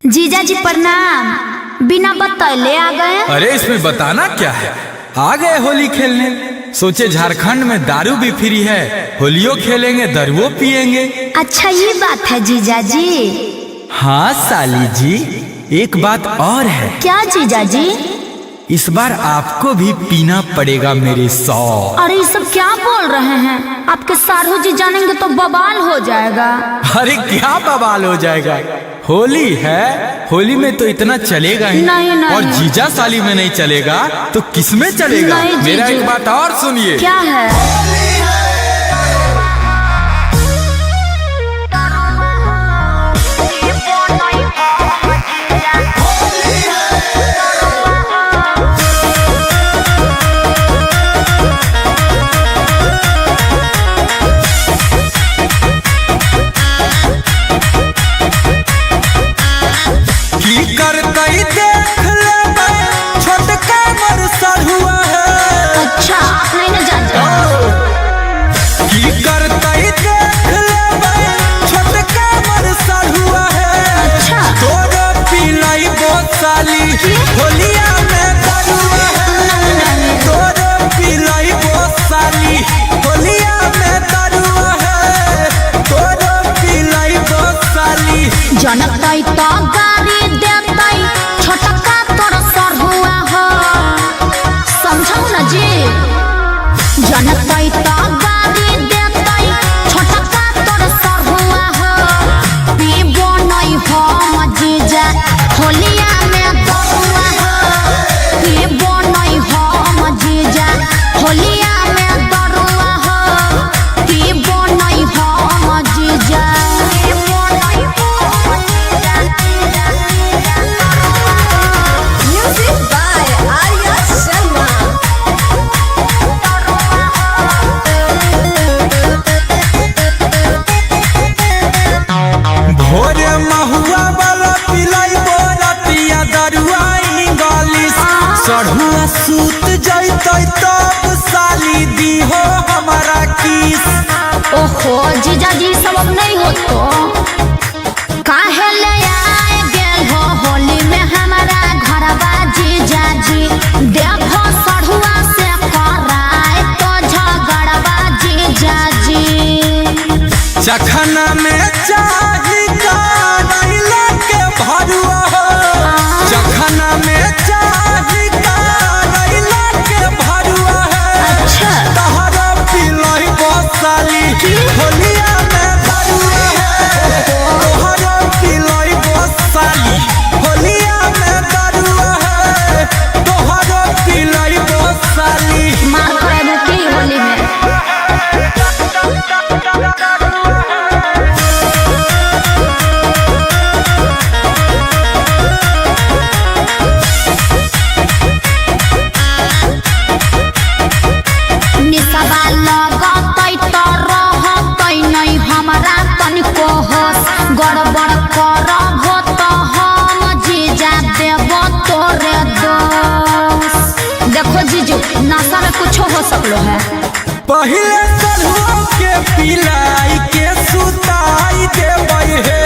जीजा जी प्रणाम। बिना बतौले आ गए। अरे इसमें बताना क्या है, आ गए होली खेलने। सोचे झारखंड में दारू भी फ्री है, होलियो खेलेंगे दरुओ पिएंगे। अच्छा ये बात है जीजा जी। हाँ साली जी, एक बात और है। क्या जीजा जी? इस बार आपको भी पीना पड़ेगा मेरे साथ। अरे ये सब क्या बोल रहे हैं? आपके सारू जी जानेंगे तो बवाल हो जाएगा। अरे क्या बवाल हो जाएगा, होली है, होली में तो इतना चलेगा ही। नहीं, नहीं। और जीजा साली में नहीं चलेगा तो किस में चलेगा? नहीं, मेरा जीजू। एक बात और सुनिए। क्या है? अच्छा आप नहीं ना जानते। अच्छा होलिया में दरुआ है, तोर पिलाई बोसाली। होलिया में दरुआ है, तोर पिलाई बोसाली। जनताई तो गाड़ी देताई, छोटका तोर सर हुआ हो। समझो ना जी। जनताई तो गाड़ी देताई, छोटका तोर सर हुआ हो। पीबो नहीं हो मजीजा, होलिया में दरुआ हो। पीबो नहीं हो मजीजा, होलिया में दरुआ हो। पीबो नहीं हो मजीजा, पीबो नहीं हो मजीजा। Music by Arya Sharma. भोरे महुआ वाला पिलाई बोरतिया दरुआई गालिस। सढ़ुआ सूत जैतै तब साली दी हो हमारा किस। ओहो जीजा जी सब अब नहीं हो तो काहे ले आए गेल हो होली में हमारा घरवा जीजा जी। देखो सढ़ुआ से कराए तो झगड़वा जीजा जी। चखना में चाही का नैला के भरुआ हो। चखना में चाही का नैला के भरुआ है। अच्छा तहरा पिलाई बोसाली। होलिया में दरुआ है, तोहरा पिलाई बोसाली। होलिया में दरुआ है, तोहरा पिलाई बोसाली। मार करे की होली में। निसबा लगतै त रहतै नहीं हमरा तनिको होश। गड़बड़ करब हो त हम जीजा देब तोरे दोष। देखो जीजू नशा में कुछ हो सकलो है। पहिले सलहुआ के पिलाई के सुताई देबै हे।